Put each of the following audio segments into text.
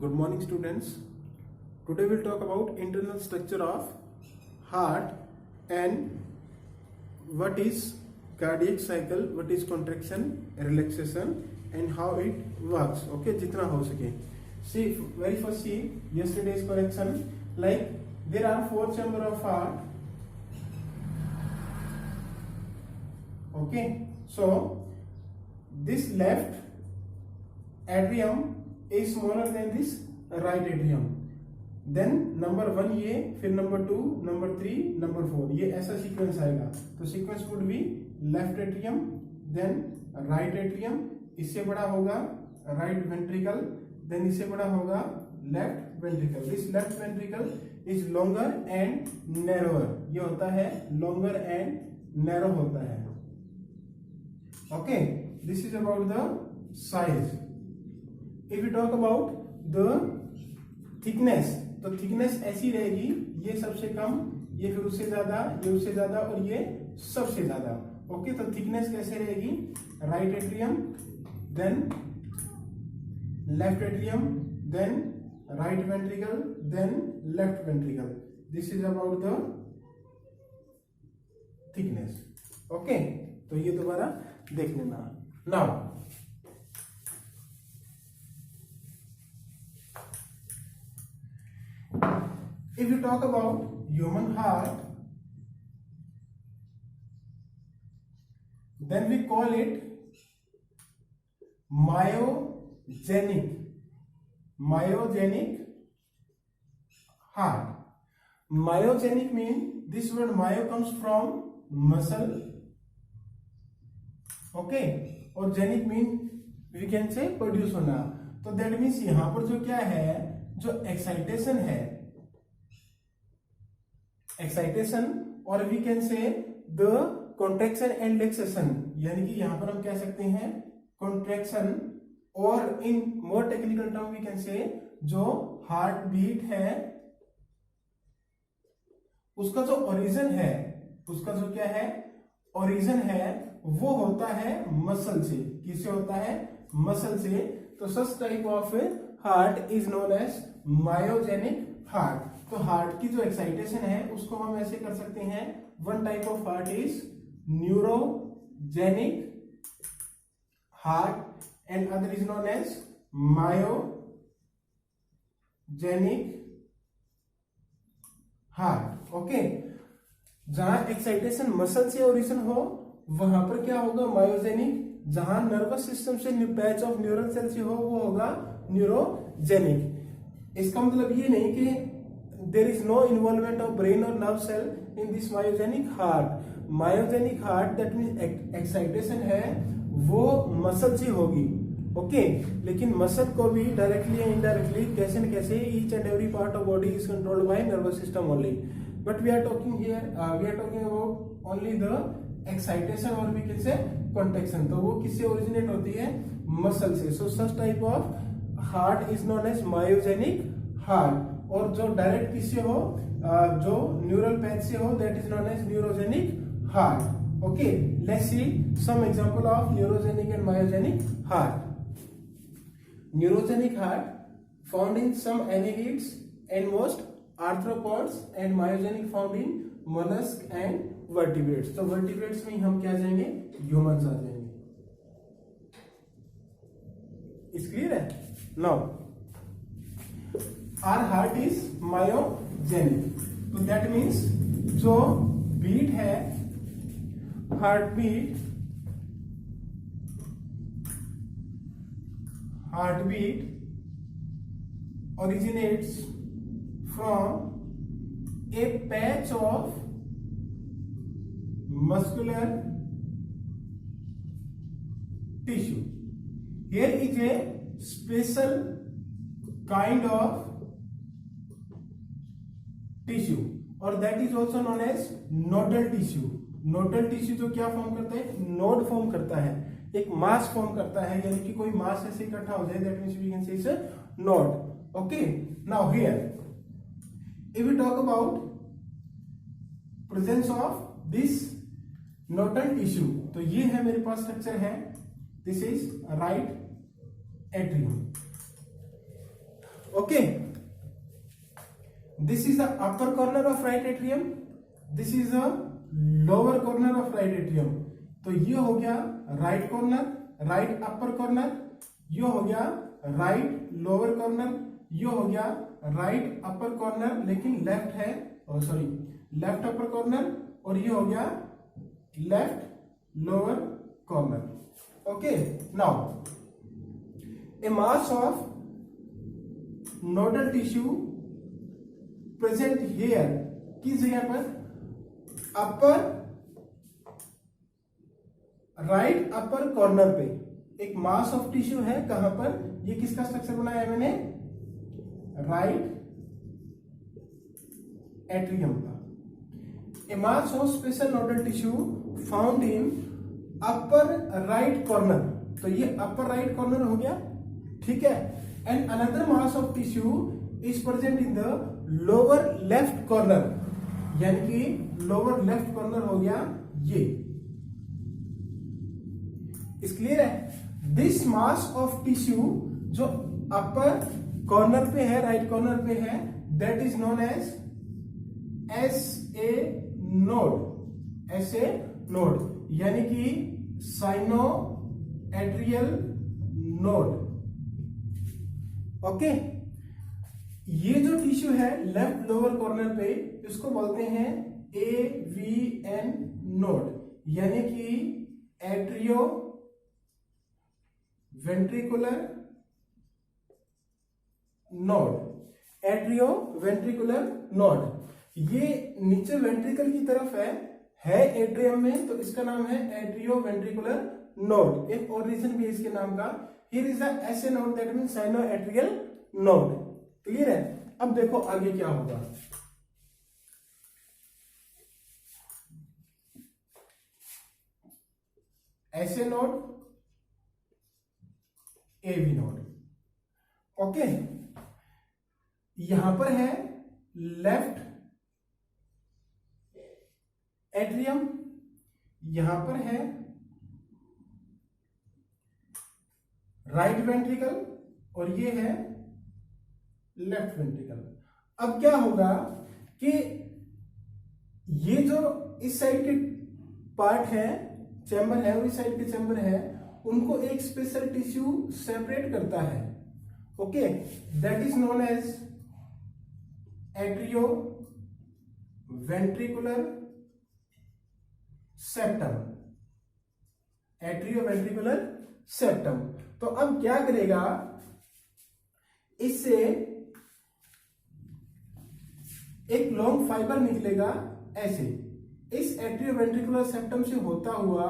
Good morning, students. Today we'll talk about internal structure of heart and what is cardiac cycle, what is contraction, relaxation, and how it works. Okay, jitna ho sake. See, very first see yesterday's correction. Like there are 4 chambers of heart. Okay, so this left atrium is smaller than this right atrium. Then number 1 ये, फिर number 2, number 3, number 4, ये ऐसा sequence आएगा. तो sequence would be left atrium, then right atrium, इससे बड़ा होगा right ventricle, then इससे बड़ा होगा left ventricle. This left ventricle is longer and narrower. ये होता है लॉन्गर एंड नैरो होता है. Okay, this is about the size. If you talk about the thickness, तो थिकनेस ऐसी रहेगी, ये सबसे कम, ये फिर उससे ज्यादा, ये उससे ज्यादा और ये सबसे ज्यादा. ओके, तो थिकनेस कैसे रहेगी? Right atrium, then left atrium, then right ventricle, then left ventricle. This is about the thickness. Okay, तो ये दोबारा देख लेना. Now if you talk about human heart, then we call it myogenic heart. Myogenic means this word myo comes from muscle. Okay, और जेनिक mean we can say produce होना. तो that means यहां पर जो क्या है, जो एक्साइटेशन है, एक्साइटेशन, और we can say the contraction and relaxation, यानी कि यहां पर हम कह सकते हैं कॉन्ट्रैक्शन, और in more technical term we can say जो हार्ट बीट है उसका जो ओरिजिन है, उसका जो क्या है ओरिजिन है, वो होता है मसल से. किससे होता है? मसल से. तो such type of heart is known as myogenic heart. तो हार्ट की जो एक्साइटेशन है उसको हम ऐसे कर सकते हैं. One type of heart is neurogenic heart and other is known as myogenic heart. Okay, जहां एक्साइटेशन मसल से ओरिजिन हो वहां पर क्या होगा? मायोजेनिक. जहां नर्वस सिस्टम से पैच ऑफ न्यूरल सेल से हो वो होगा न्यूरोजेनिक. इसका मतलब ये नहीं कि there is no involvement of brain और nerve cell in this myogenic heart. Myogenic heart that means excitation है वो मसल से होगी. ओके, लेकिन मसल को भी डायरेक्टली या इनडायरेक्टली कैसे न कैसे each and every part of body is controlled by nervous system only. But we are talking here, we are talking about only the excitation और वी कैन से कॉन्ट्रैक्शन. तो वो किससे ओरिजिनेट होती है? मसल से. So such type of heart is known as myogenic heart. और जो direct किससे हो, जो न्यूरल पैच से हो, that is known as neurogenic heart. Okay, let's see some example of neurogenic and myogenic heart. Neurogenic heart found in some annelids and most arthropods and myogenic found in mollusc and vertebrates. तो vertebrates में हम क्या जाएंगे? Humans आ जाएंगे. इस clear है? Now our heart is myogenic. तो that means जो बीट है, heart beat originates from a patch of muscular tissue. Here is a special kind of tissue or that is also known as nodal tissue. Nodal tissue जो क्या form करता है? Node form करता है, एक मास form करता है, यानी कि कोई मास ऐसे इकट्ठा हो जाए, that means we can say it's a node. Okay, now here if we talk about presence of this nodal tissue, तो ये है मेरे पास स्ट्रक्चर है, this is right atrium. Okay, this is the upper corner of right atrium, this is the lower corner of right atrium. तो ये हो गया right corner, right upper corner, ये हो गया राइट लोअर कॉर्नर, ये हो गया राइट अपर कॉर्नर लेकिन लेफ्ट है, सॉरी लेफ्ट अपर कॉर्नर, और ये हो गया left lower corner. Okay, now A mass of nodal tissue present here, किस जगह पर, अपर राइट अपर कॉर्नर पे एक मास ऑफ टिश्यू है। कहां पर, ये किसका स्ट्रक्चर बनाया है मैंने, राइट एट्रियम का। A mass of special nodal tissue found in upper right corner, तो ये अपर राइट कॉर्नर हो गया, ठीक है। And another mass of tissue is present in the lower left corner, यानी कि लोअर लेफ्ट कॉर्नर हो गया ये। इस क्लियर है। दिस मास ऑफ टिश्यू जो अपर कॉर्नर पे है, राइट कॉर्नर पे है, that is known as A node, S A node, यानी कि साइनो एट्रियल नोड। ओके, ये जो टिश्यू है लेफ्ट लोअर कॉर्नर पे, इसको बोलते हैं AVN नोड, यानी कि atrio ventricular node, atrio ventricular node. ये नीचे वेंट्रिकल की तरफ है एट्रियम में, तो इसका नाम है एट्रियो वेंट्रिकुलर नोड। एक और रीजन भी है इसके नाम का, here is the SA node, that means cyano atrial node. Clear है। अब देखो आगे क्या होगा। SA node, AV node. Okay, यहां पर है लेफ्ट एट्रियम, यहां पर है राइट वेंट्रिकल, और ये है लेफ्ट वेंट्रिकल। अब क्या होगा कि ये जो इस साइड के पार्ट है, चैम्बर है, और इस साइड के चैम्बर है, उनको एक स्पेशल टिश्यू सेपरेट करता है। Okay, that is known as atrio ventricular septum, atrio ventricular septum. तो अब क्या करेगा, इससे एक लॉन्ग फाइबर निकलेगा ऐसे, इस एट्रियो वेंट्रिकुलर सेप्टम से होता हुआ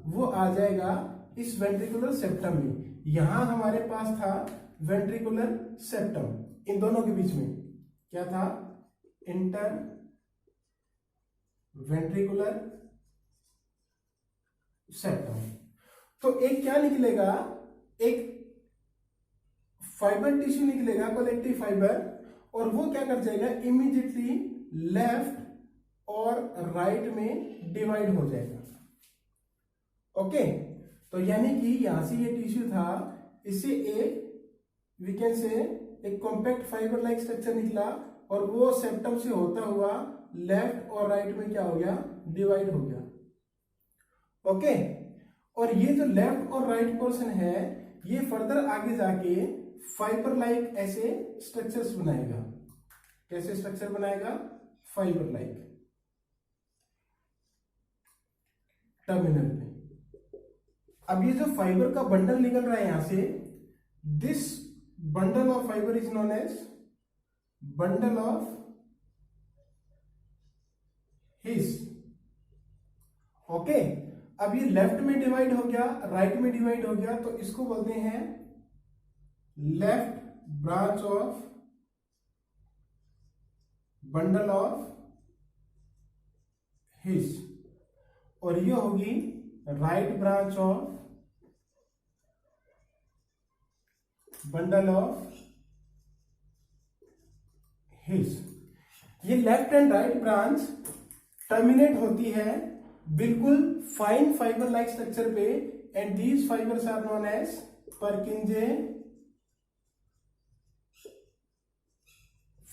वो आ जाएगा इस वेंट्रिकुलर सेप्टम में। यहां हमारे पास था वेंट्रिकुलर सेप्टम, इन दोनों के बीच में क्या था, इंटर वेंट्रिकुलर सेप्टम। तो एक क्या निकलेगा, एक फाइबर टिश्यू निकलेगा, कलेक्टिव फाइबर, और वो क्या कर जाएगा, इमीडिएटली लेफ्ट और राइट में डिवाइड हो जाएगा। ओके, तो यानी कि यहां से ये टिश्यू था, इससे एक वी कैन से एक कॉम्पैक्ट फाइबर लाइक स्ट्रक्चर निकला, और वो सेप्टम से होता हुआ लेफ्ट और राइट में क्या हो गया, डिवाइड हो गया। ओके, और ये जो लेफ्ट और राइट पोर्शन है, ये फर्दर आगे जाके फाइबर लाइक ऐसे स्ट्रक्चर्स बनाएगा। कैसे स्ट्रक्चर बनाएगा, फाइबर लाइक टर्मिनल पे। अब ये जो फाइबर का बंडल निकल रहा है यहां से, this bundle of fibre is known as bundle of His. Okay, अब ये लेफ्ट में डिवाइड हो गया, राइट में डिवाइड हो गया, तो इसको बोलते हैं left branch of bundle of His, और ये होगी right branch of bundle of His. ये left and right branch terminate होती है बिल्कुल फाइन फाइबर लाइक स्ट्रक्चर पे, and these fibres are known as Purkinje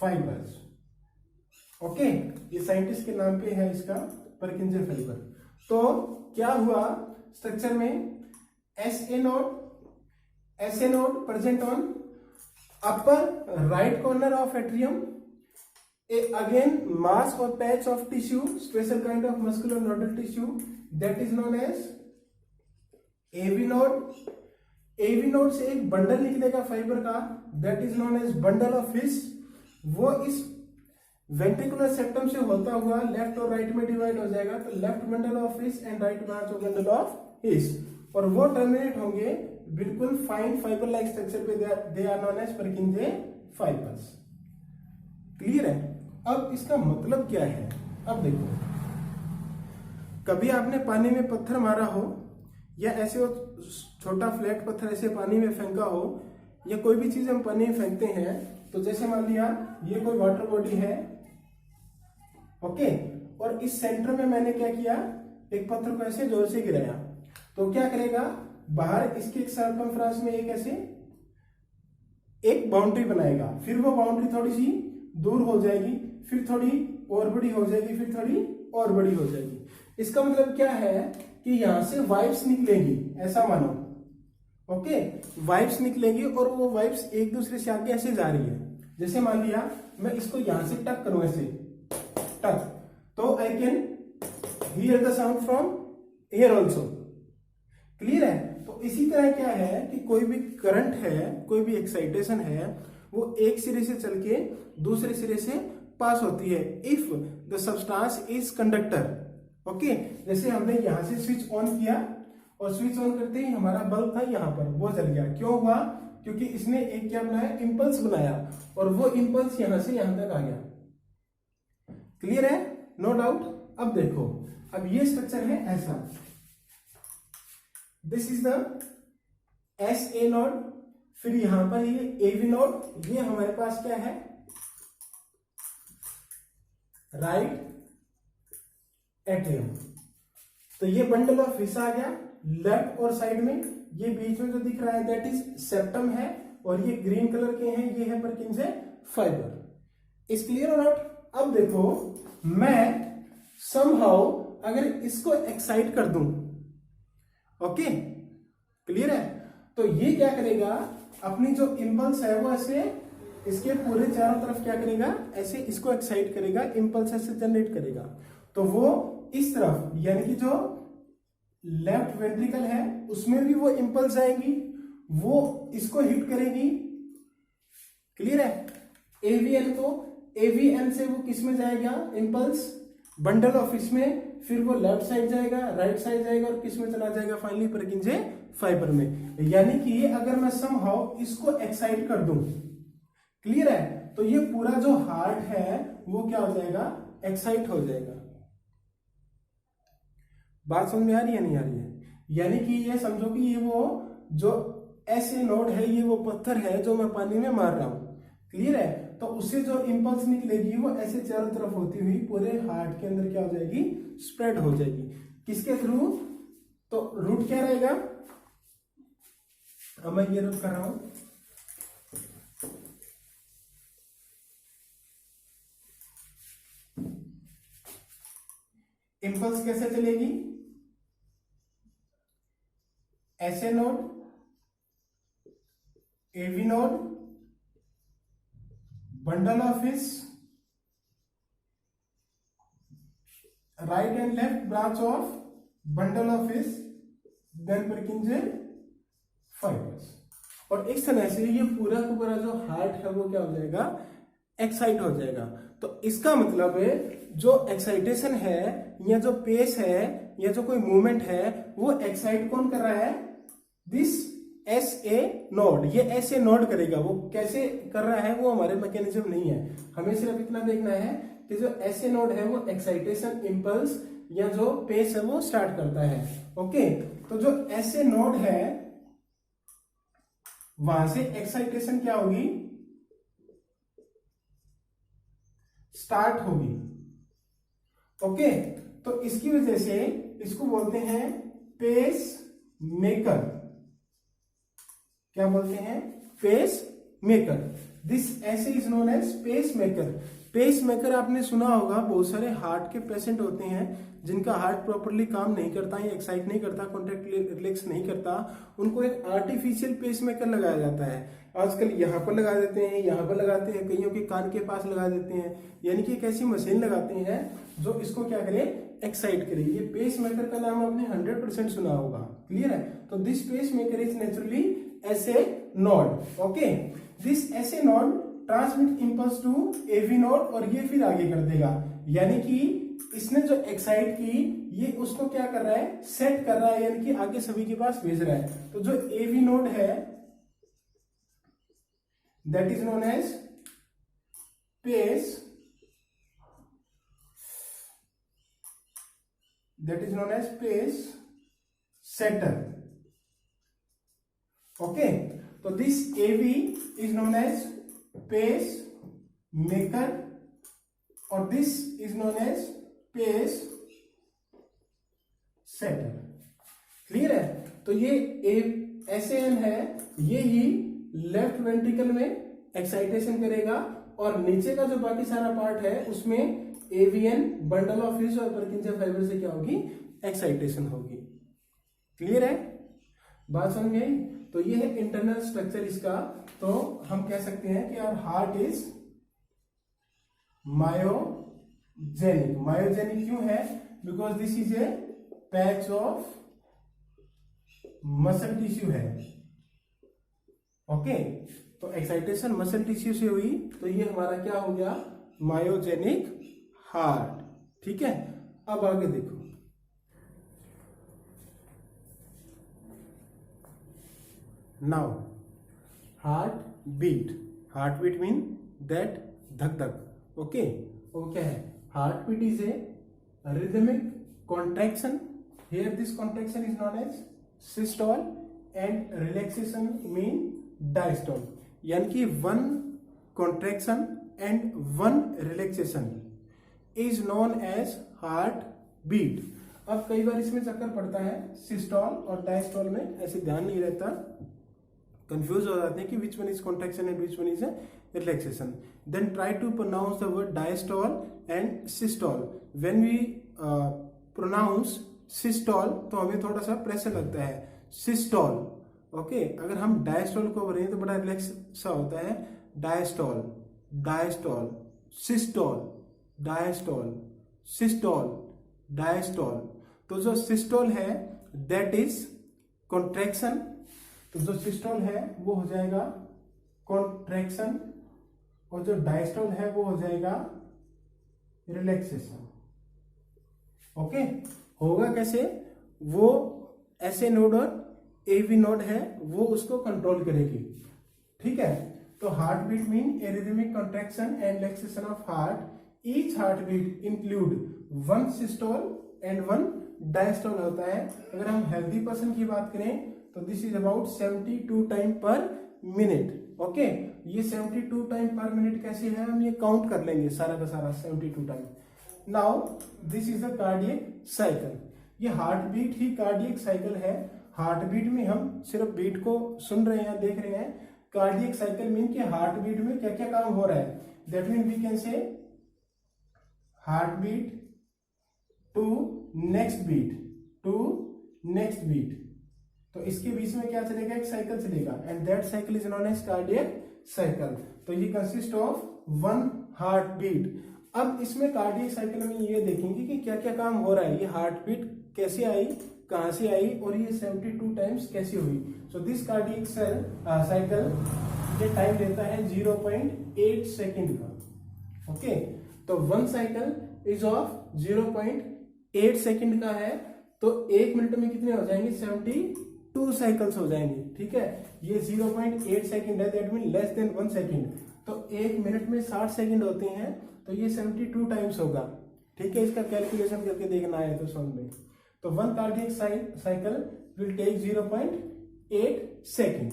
fibres. Okay, ये साइंटिस्ट के नाम पे है इसका, परकिंजे फाइबर। तो क्या हुआ स्ट्रक्चर में, SA node present on upper right corner of atrium, again mass or patch of tissue, special kind of muscular nodal tissue that is known as AV node। AV node से एक bundle निकलेगा fibre का, that is known as bundle of His। वो इस ventricular septum से होता हुआ left और राइट में डिवाइड हो जाएगा, तो left bundle of his and right branch of bundle of His, और वो टर्मिनेट होंगे बिल्कुल फाइन फाइबर लाइक स्ट्रक्चर पे, they are known as Purkinje fibres. Clear है? अब इसका मतलब क्या है? अब देखो, कभी आपने पानी में पत्थर मारा हो, या ऐसे वो छोटा फ्लैट पत्थर ऐसे पानी में फेंका हो, या कोई भी चीज हम पानी में फेंकते हैं, तो जैसे मान लिया ये कोई वाटर बॉडी है, ओके, और इस सेंटर में मैंने क्या किया, एक पत्थर को ऐसे जोर से गिराया, तो क्या करेगा, बाहर इसके एक सर्कमफ्रेंस में एक ऐसे एक बाउंड्री बनाएगा, फिर वो बाउंड्री थोड़ी सी दूर हो जाएगी, फिर थोड़ी और बड़ी हो जाएगी, फिर थोड़ी और बड़ी हो जाएगी। इसका मतलब क्या है कि यहां से वाइब्स निकलेंगी, ऐसा मानो, ओके, वाइब्स निकलेंगी और वो वाइब्स एक दूसरे से आगे ऐसे जा रही है। जैसे मान लिया मैं इसको यहां से टक करूं, ऐसे टच, तो I can hear the sound from here also. Clear है? तो इसी तरह क्या है कि कोई भी करंट है, कोई भी एक्साइटेशन है, वो एक सिरे से चल के दूसरे सिरे से पास होती है, if the substance is conductor. Okay, जैसे हमने यहां से स्विच ऑन किया, और स्विच ऑन करते ही हमारा बल्ब था यहाँ पर, वो जल गया। क्यों हुआ? क्योंकि इसने एक क्या बनाया, इंपल्स बनाया, और वो इंपल्स यहां से यहां तक आ गया। क्लियर है? No doubt. अब देखो, अब ये स्ट्रक्चर है ऐसा, this is the SA node, फिर यहां पर ये AV नोड, ये हमारे पास क्या है, राइट एट्रियम। तो ये बंडल ऑफ हिस आ गया लेफ्ट और साइड में, ये बीच में जो दिख रहा है दैट इज सेप्टम है, और ये ग्रीन कलर के हैं, ये है परकिंजे फाइबर। इज क्लियर और नॉट? अब देखो, मैं समहाउ अगर इसको एक्साइट कर दूं, ओके, क्लियर है, तो ये क्या करेगा, अपनी जो इंपल्स है वो ऐसे इसके पूरे चारों तरफ क्या करेगा, ऐसे इसको एक्साइट करेगा, इंपल्स ऐसे जनरेट करेगा, तो वो इस तरफ, यानी कि जो लेफ्ट वेंट्रिकल है उसमें भी वो इंपल्स आएंगी, वो इसको हिट करेगी। क्लियर है? AVN, तो AVN से वो किस में जाएगा, इंपल्स बंडल ऑफ इसमें, फिर वो लेफ्ट साइड जाएगा, राइट साइड जाएगा, और किस में चला जाएगा, फाइनली परकिंजे फाइबर में। यानी कि अगर मैं समहाउ इसको एक्साइट कर दूं, क्लियर है, तो ये पूरा जो हार्ट है वो क्या हो जाएगा, एक्साइट हो जाएगा। बात समझ में आ रही है, नहीं आ रही है? यानी कि ये समझो कि ये वो जो SA नोड है, ये वो पत्थर है जो मैं पानी में मार रहा हूं। क्लियर है? तो उससे जो इंपल्स निकलेगी वो ऐसे चारों तरफ होती हुई पूरे हार्ट के अंदर क्या हो जाएगी, स्प्रेड हो जाएगी। किसके थ्रू? तो रूट क्या रहेगा, अब मैं ये रूट कर रहा हूं, इंपल्स कैसे चलेगी, SA node, AV node, bundle of His, right and left branch of bundle of His, then Purkinje fibres. और इस तरह से ये पूरा का पूरा जो हार्ट है वो क्या हो जाएगा, एक्साइट हो जाएगा। तो इसका मतलब है जो एक्साइटेशन है, या जो पेस है, या जो कोई मूवमेंट है, वो एक्साइट कौन कर रहा है, दिस SA नोड, ये SA नोड करेगा। वो कैसे कर रहा है वो हमारे मैकेनिज्म नहीं है, हमें सिर्फ इतना देखना है कि जो SA नोड है वो एक्साइटेशन, इंपल्स या जो पेस है वो स्टार्ट करता है। ओके, तो जो SA नोड है वहां से एक्साइटेशन क्या होगी, स्टार्ट होगी। ओके, तो इसकी वजह से इसको बोलते हैं पेस मेकर। क्या बोलते हैं, पेस मेकर। दिस ऐसे is known as pacemaker. Pacemaker आपने सुना होगा, बहुत सारे हार्ट के पेशेंट होते हैं जिनका हार्ट प्रॉपरली काम नहीं करता, या एक्साइट नहीं करता, कॉन्ट्रैक्ट रिलैक्स नहीं करता, उनको एक आर्टिफिशियल पेस मेकर लगाया जाता है। आजकल यहाँ पर लगा देते हैं, यहाँ पर लगाते हैं, कईयों के कान के पास लगा देते हैं, यानी कि एक ऐसी मशीन लगाते हैं जो इसको क्या करे, एक्साइट करे। ये पेस मेकर का नाम आपने 100% सुना होगा। क्लियर है? तो this pacemaker is naturally SA node. Okay, this SA node transmit impulse to AV node, और ये फिर आगे कर देगा। यानी कि इसने जो एक्साइट की, ये उसको क्या कर रहा है, सेट कर रहा है, यानी कि आगे सभी के पास भेज रहा है। तो जो एवी नोड है that is known as pace, that is known as pace setter. Okay, so this AV is known as pace maker, और this is known as pace setter. Clear है? तो ये SAN है, ये ही लेफ्ट वेंट्रिकल में excitation करेगा, और नीचे का जो बाकी सारा पार्ट है उसमें AVN बंडल ऑफ ह्यूज और पर्किंसंस फाइबर से क्या होगी, एक्साइटेशन होगी। क्लियर है? बात समझ गई? तो ये है इंटरनल स्ट्रक्चर इसका। तो हम कह सकते हैं कि our heart is myogenic. Myogenic क्यों है? Because this is a patch of muscle tissue है। ओके, तो एक्साइटेशन मसल टिश्यू से हुई, तो ये हमारा क्या हो गया, मायोजेनिक हार्ट। ठीक है, अब आगे देखो। Now heartbeat. Heartbeat mean that धक धक। ओके, वो क्या है, heart beat is a rhythmic contraction. Here this contraction is known as systole and relaxation mean diastole. यानी कि one contraction and one relaxation is known as heartbeat. अब कई बार इसमें चक्कर पड़ता है, सिस्टोल और डायस्टोल में ऐसे ध्यान नहीं रहता, कंफ्यूज हो जाते हैं कि which one is contraction and which one is relaxation. Then try to pronounce the word diastole and systole. When we pronounce systole तो हमें थोड़ा सा प्रेशर लगता है, सिस्टोल। ओके, अगर हम डायस्टोल को बोलें तो बड़ा रिलैक्स सा होता है, diastole, diastole, systole, diastole, systole, diastole. तो जो सिस्टोल है दैट इज कॉन्ट्रैक्शन, तो जो सिस्टोल है वो हो जाएगा कॉन्ट्रैक्शन, और जो डायस्टोल है वो हो जाएगा रिलैक्सेशन। ओके, होगा कैसे, वो ऐसे नोड और एवी नोड है वो उसको कंट्रोल करेगी। ठीक है, तो heartbeat mean a rhythmic contraction and relaxation of heart. Each heartbeat include one systole and one diastole होता है। अगर हम हेल्दी पर्सन की बात करें तो दिस इज अबाउट 72 टाइम पर मिनट। ओके, ये 72 टाइम पर मिनट कैसे है, हम ये काउंट कर लेंगे सारा का सारा 72 time. Now this is the cardiac cycle. ये हार्ट बीट ही कार्डियक साइकिल है। हार्ट बीट में हम सिर्फ बीट को सुन रहे हैं, देख रहे हैं। कार्डियक साइकिल मीन कि हार्ट बीट में क्या क्या काम हो रहा है। That mean we can say heartbeat to next beat, to next beat. तो इसके बीच में क्या चलेगा, एक साइकिल चलेगा, and that cycle is known as cardiac cycle. तो ये consist of one heartbeat. अब इसमें कार्डियक साइकिल में ये देखेंगे कि क्या क्या काम हो रहा है, ये हार्ट बीट कैसे आई, कहां से आई, और ये 72 टाइम्स कैसे हुई। सो दिस कार्डियक साइकिल ये टाइम लेता है 0.8 सेकेंड का। ओके, तो one cycle is of 0.8 second का है, तो एक मिनट में कितने हो जाएंगे, 72 साइकिल्स हो जाएंगे। ठीक है, ये 0.8 सेकेंड है, that mean less than 1 second. तो एक मिनट में 60 सेकेंड होते हैं, तो ये 72 टाइम्स होगा। ठीक है, इसका कैलकुलेशन करके देखना है तो समझ में। तो one cardiac cycle will take 0.8 second.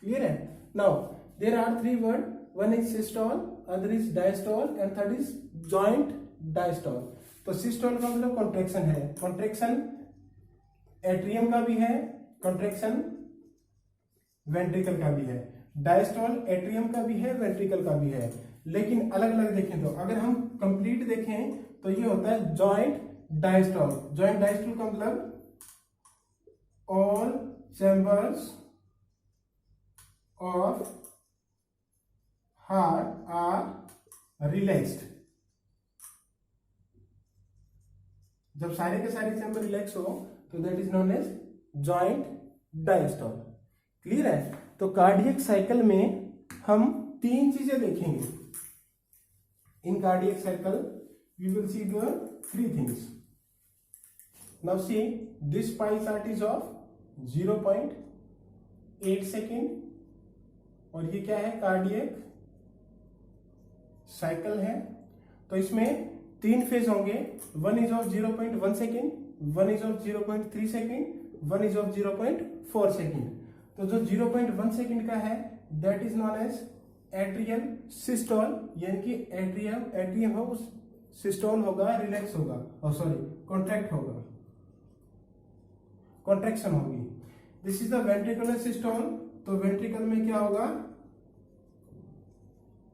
Clear है? Now there are 3 word, one is systole, other is diastole and third is joint diastole. तो सिस्टोल का मतलब कॉन्ट्रैक्शन है, कॉन्ट्रैक्शन एट्रियम का भी है, कॉन्ट्रैक्शन वेंट्रिकल का भी है। डायस्टोल एट्रियम का भी है, वेंट्रिकल का भी है, लेकिन अलग अलग देखें तो अगर हम कंप्लीट देखें तो ये होता है जॉइंट डायस्टोल। जॉइंट डायस्टोल का मतलब all chambers of heart are relaxed. जब सारे के सारे चैम्बर रिलैक्स हो तो that is known as joint diastole. Clear है? तो कार्डियक साइकिल में हम तीन चीजें देखेंगे। In cardiac cycle we will see the three things. Now see this pie chart is of 0.8 second और ये क्या है? कार्डियक साइकिल है। तो इसमें तीन फेज होंगे, one is of 0.1 second, one is of 0.3 second, one is of 0.4 second. तो जो 0.1 सेकेंड का है that is known as atrial systole, यानी कि एट्रियम हो उस सिस्टोल होगा, रिलैक्स होगा, और सॉरी कॉन्ट्रैक्ट होगा, कॉन्ट्रैक्शन होगी। This is the ventricular systole. तो वेंट्रिकल में क्या होगा?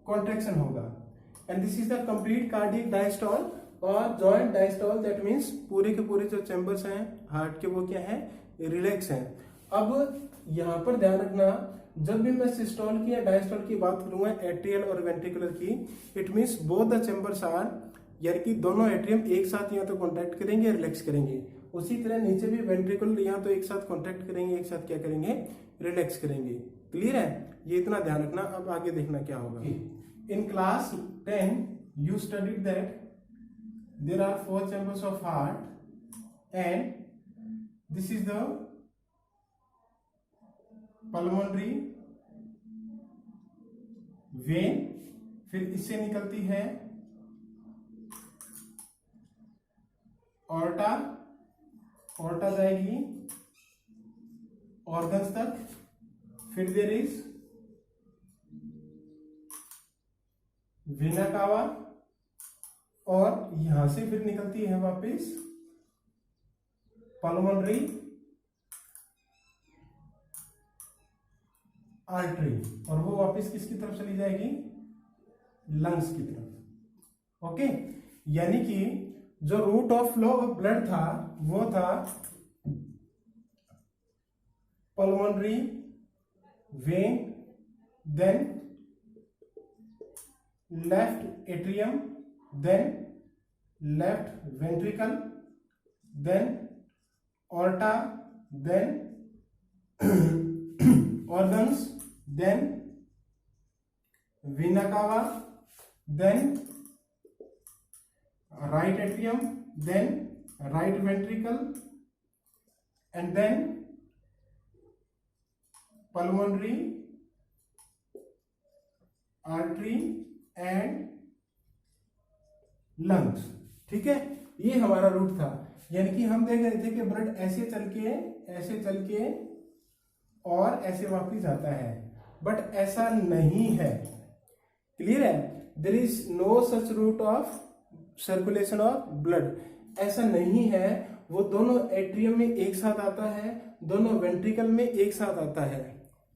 कॉन्ट्रैक्शन होगा। And this is the complete cardiac diastole और जॉइंट डायस्टोल, दैट मीन्स पूरे के पूरे जो चैम्बर्स हैं हार्ट के वो क्या है? रिलैक्स हैं। अब यहां पर ध्यान रखना, जब भी मैं सिस्टोल की या डायस्टोल की बात करूंगा एट्रियल और वेंट्रिकुलर की, it means both the chambers are, यानी कि दोनों एट्रियम एक साथ या तो कॉन्ट्रैक्ट करेंगे, रिलैक्स करेंगे। उसी तरह नीचे भी वेंट्रिकुलर या तो एक साथ कॉन्ट्रैक्ट करेंगे, एक साथ क्या करेंगे? रिलैक्स करेंगे। क्लियर है? ये इतना ध्यान रखना। अब आगे देखना क्या होगा। In class 10 you studied that there are 4 chambers of heart and this is the pulmonary vein, फिर इससे निकलती है ऑर्टा, ऑर्टा जाएगी ऑर्गन्स तक, फिर देयर इज वेना कावा और यहां से फिर निकलती है वापस पल्मोनरी आर्टरी और वो वापस किसकी तरफ चली जाएगी? लंग्स की तरफ। ओके, यानी कि जो route of flow of blood था वो था pulmonary vein, then left atrium, then left ventricle, then aorta, then organs, then vena cava, then right atrium, then right ventricle, and then pulmonary artery and lungs. ठीक है, ये हमारा root था। यानी कि हम देख रहे थे कि ब्लड ऐसे चल के और ऐसे वापस आता है, बट ऐसा नहीं है। क्लियर है? There is no such route of circulation of blood, ऐसा नहीं है। वो दोनों एट्रियम में एक साथ आता है, दोनों वेंट्रिकल में एक साथ आता है।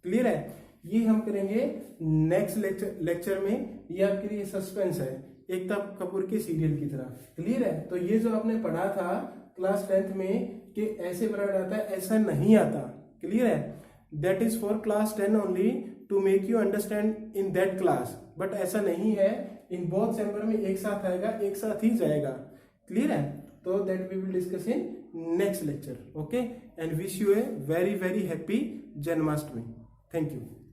क्लियर है? ये हम करेंगे नेक्स्ट लेक्चर में। ये आपके लिए सस्पेंस है, एकता कपूर के सीरियल की तरह। क्लियर है? तो ये जो आपने पढ़ा था क्लास 10th में कि ऐसे ब्लड आता है, ऐसा नहीं आता। क्लियर है? That is for class 10 only to make you understand in that class, but ऐसा नहीं है। इन बोथ चैम्बर में एक साथ आएगा, एक साथ ही जाएगा। क्लियर है? तो that we will discuss in next lecture. Okay, and wish you a very very happy Janmashtami. Thank you.